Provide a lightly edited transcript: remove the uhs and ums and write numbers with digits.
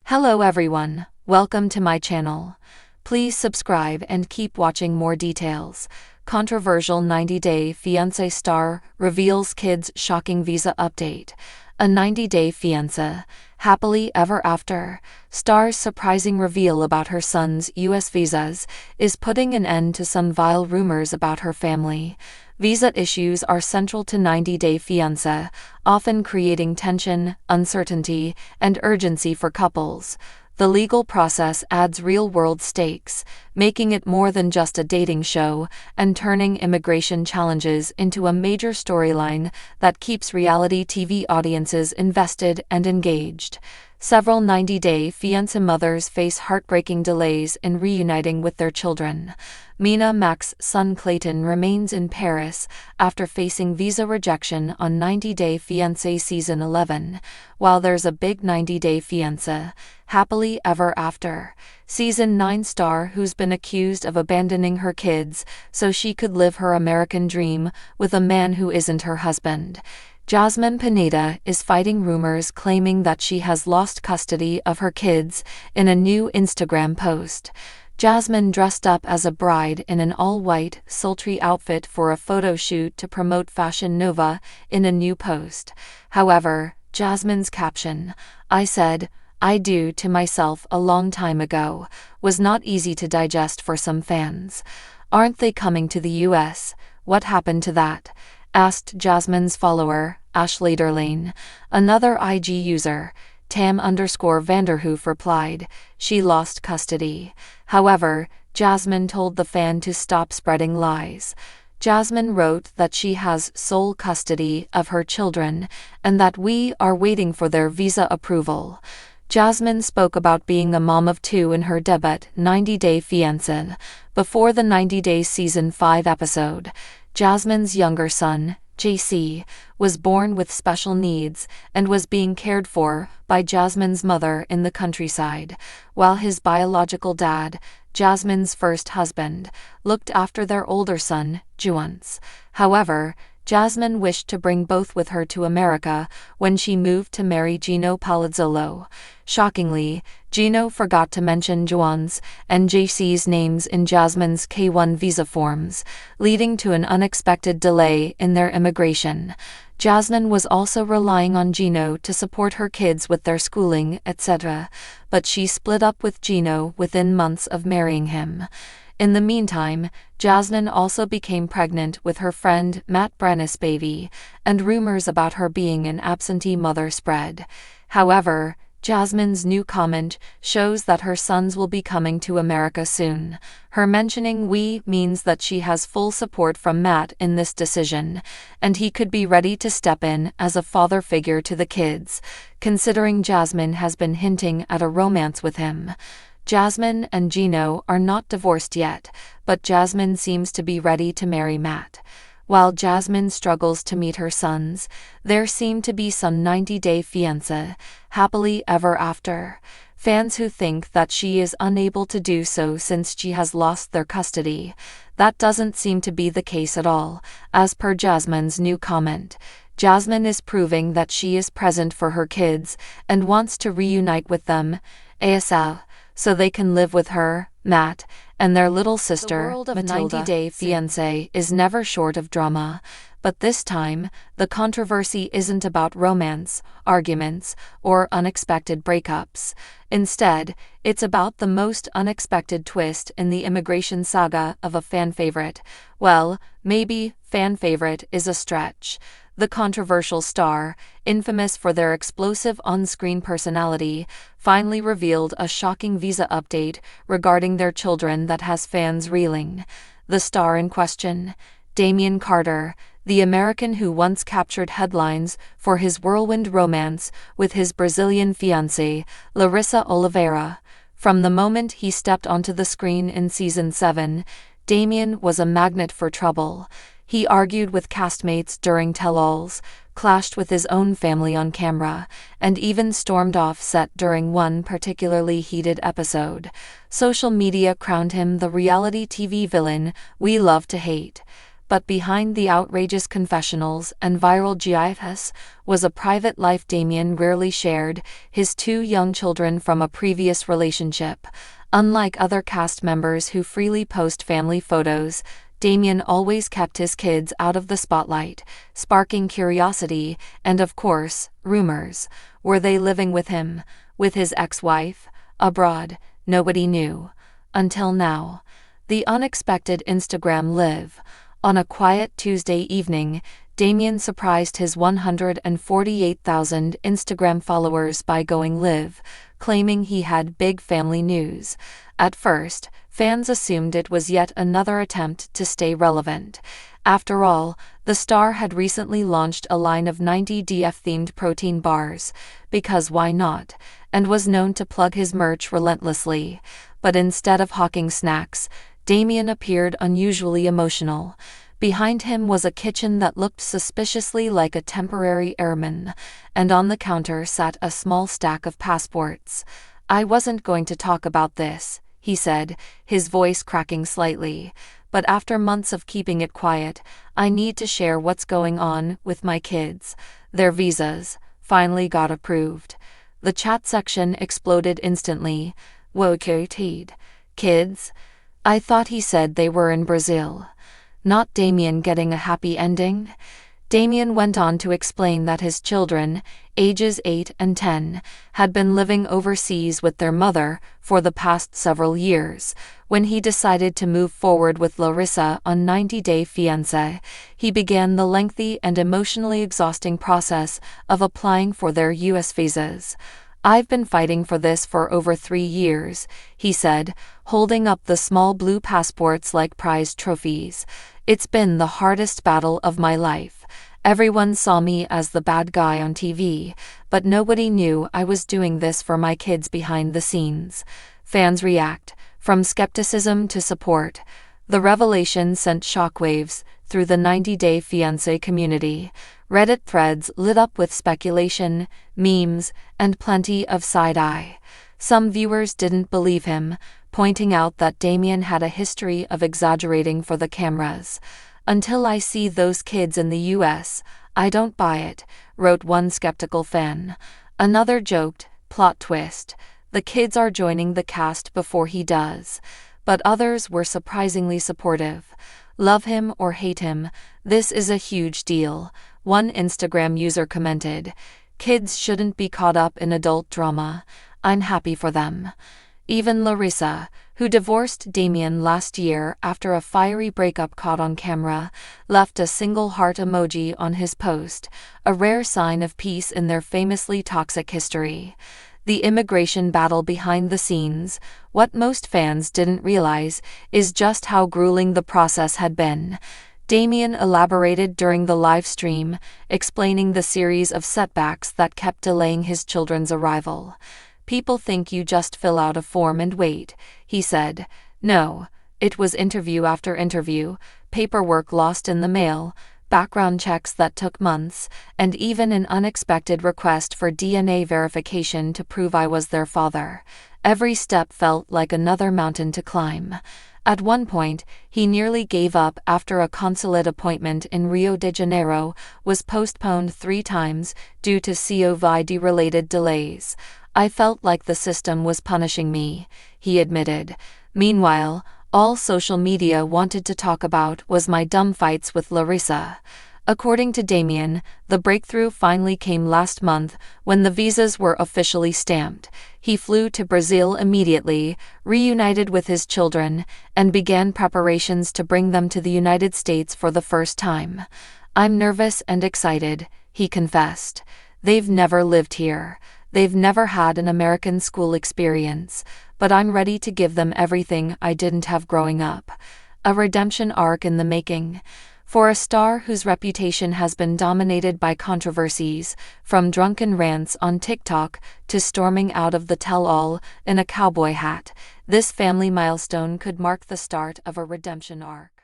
Hello everyone, welcome to my channel. Please subscribe and keep watching more details. Controversial 90-day fiancé star reveals kids' shocking visa update. A 90-day fiancé, happily ever after, star's surprising reveal about her son's U.S. visas is putting an end to some vile rumors about her family. Visa issues are central to 90-day fiancé, often creating tension, uncertainty, and urgency for couples. The legal process adds real-world stakes, making it more than just a dating show and turning immigration challenges into a major storyline that keeps reality TV audiences invested and engaged. Several 90-day fiancé mothers face heartbreaking delays in reuniting with their children. Mina Mac's son Clayton remains in Paris after facing visa rejection on 90-day fiancé season 11, while there's a big 90-day fiancé, happily ever after, season 9 star who's been accused of abandoning her kids so she could live her American dream with a man who isn't her husband. Jasmine Pineda is fighting rumors claiming that she has lost custody of her kids in a new Instagram post. Jasmine dressed up as a bride in an all-white, sultry outfit for a photo shoot to promote Fashion Nova in a new post. However, Jasmine's caption, "I said, I do to myself a long time ago," was not easy to digest for some fans. "Aren't they coming to the US? What happened to that?" asked Jasmine's follower, Ashley Derlane. Another IG user, Tam_Vanderhoof replied, "She lost custody." However, Jasmine told the fan to stop spreading lies. Jasmine wrote that she has sole custody of her children and that we are waiting for their visa approval. Jasmine spoke about being a mom of two in her debut 90-day fiancé. Before the 90 Days Season 5 episode, Jasmine's younger son, JC, was born with special needs and was being cared for by Jasmine's mother in the countryside, while his biological dad, Jasmine's first husband, looked after their older son, Juance. However, Jasmine wished to bring both with her to America when she moved to marry Gino Palazzolo. Shockingly, Gino forgot to mention Juan's and JC's names in Jasmine's K-1 visa forms, leading to an unexpected delay in their immigration. Jasmine was also relying on Gino to support her kids with their schooling, etc., but she split up with Gino within months of marrying him. In the meantime, Jasmine also became pregnant with her friend Matt Brannis' baby, and rumors about her being an absentee mother spread. However, Jasmine's new comment shows that her sons will be coming to America soon. Her mentioning "we" means that she has full support from Matt in this decision, and he could be ready to step in as a father figure to the kids, considering Jasmine has been hinting at a romance with him. Jasmine and Gino are not divorced yet, but Jasmine seems to be ready to marry Matt. While Jasmine struggles to meet her sons, there seem to be some 90-day fiancé, happily ever after, fans who think that she is unable to do so since she has lost their custody. That doesn't seem to be the case at all, as per Jasmine's new comment. Jasmine is proving that she is present for her kids and wants to reunite with them, ASL, so they can live with her, Matt, and their little sister, the world of Matilda. 90-day fiancé is never short of drama, but this time, the controversy isn't about romance, arguments, or unexpected breakups. Instead, it's about the most unexpected twist in the immigration saga of a fan favorite. Well, maybe fan favorite is a stretch. The controversial star, infamous for their explosive on-screen personality, finally revealed a shocking visa update regarding their children that has fans reeling. The star in question, Damian Carter, the American who once captured headlines for his whirlwind romance with his Brazilian fiancée, Larissa Oliveira. From the moment he stepped onto the screen in Season 7, Damian was a magnet for trouble. He argued with castmates during tell-alls, clashed with his own family on camera, and even stormed off set during one particularly heated episode. Social media crowned him the reality TV villain we love to hate. But behind the outrageous confessionals and viral GIFs was a private life Damien rarely shared: his 2 young children from a previous relationship. Unlike other cast members who freely post family photos, Damien always kept his kids out of the spotlight, sparking curiosity and, of course, rumors. Were they living with him, with his ex-wife, abroad? Nobody knew. Until now. The unexpected Instagram live. On a quiet Tuesday evening, Damien surprised his 148,000 Instagram followers by going live, claiming he had big family news. At first, fans assumed it was yet another attempt to stay relevant. After all, the star had recently launched a line of 90DF-themed protein bars, because why not, and was known to plug his merch relentlessly. But instead of hawking snacks, Damien appeared unusually emotional. Behind him was a kitchen that looked suspiciously like a temporary airman, and on the counter sat a small stack of passports. "I wasn't going to talk about this," he said, his voice cracking slightly, "but after months of keeping it quiet, I need to share what's going on with my kids. Their visas finally got approved." The chat section exploded instantly. "Whoa, kids? I thought he said they were in Brazil." Not Damien getting a happy ending? Damien went on to explain that his children, ages 8 and 10, had been living overseas with their mother for the past several years. When he decided to move forward with Larissa on 90 Day Fiancé, he began the lengthy and emotionally exhausting process of applying for their US visas. "I've been fighting for this for over 3 years," he said, holding up the small blue passports like prized trophies. "It's been the hardest battle of my life. Everyone saw me as the bad guy on TV, but nobody knew I was doing this for my kids behind the scenes." Fans react, from skepticism to support. The revelation sent shockwaves through the 90 Day Fiancé community. Reddit threads lit up with speculation, memes, and plenty of side-eye. Some viewers didn't believe him, pointing out that Damien had a history of exaggerating for the cameras. "Until I see those kids in the US, I don't buy it," wrote one skeptical fan. Another joked, "Plot twist. The kids are joining the cast before he does." But others were surprisingly supportive. "Love him or hate him, this is a huge deal," one Instagram user commented. "Kids shouldn't be caught up in adult drama. I'm happy for them." Even Larissa, who divorced Damien last year after a fiery breakup caught on camera, left a single heart emoji on his post, a rare sign of peace in their famously toxic history. The immigration battle behind the scenes, what most fans didn't realize, is just how grueling the process had been. Damien elaborated during the live stream, explaining the series of setbacks that kept delaying his children's arrival. "People think you just fill out a form and wait," he said. "No, it was interview after interview, paperwork lost in the mail, background checks that took months, and even an unexpected request for DNA verification to prove I was their father. Every step felt like another mountain to climb." At one point, he nearly gave up after a consulate appointment in Rio de Janeiro was postponed 3 times due to COVID-related delays. "I felt like the system was punishing me," he admitted. Meanwhile, all social media wanted to talk about was my dumb fights with Larissa. According to Damien, the breakthrough finally came last month when the visas were officially stamped. He flew to Brazil immediately, reunited with his children, and began preparations to bring them to the United States for the first time. "I'm nervous and excited," he confessed. "They've never lived here. They've never had an American school experience, but I'm ready to give them everything I didn't have growing up." A redemption arc in the making. For a star whose reputation has been dominated by controversies, from drunken rants on TikTok to storming out of the tell-all in a cowboy hat, this family milestone could mark the start of a redemption arc.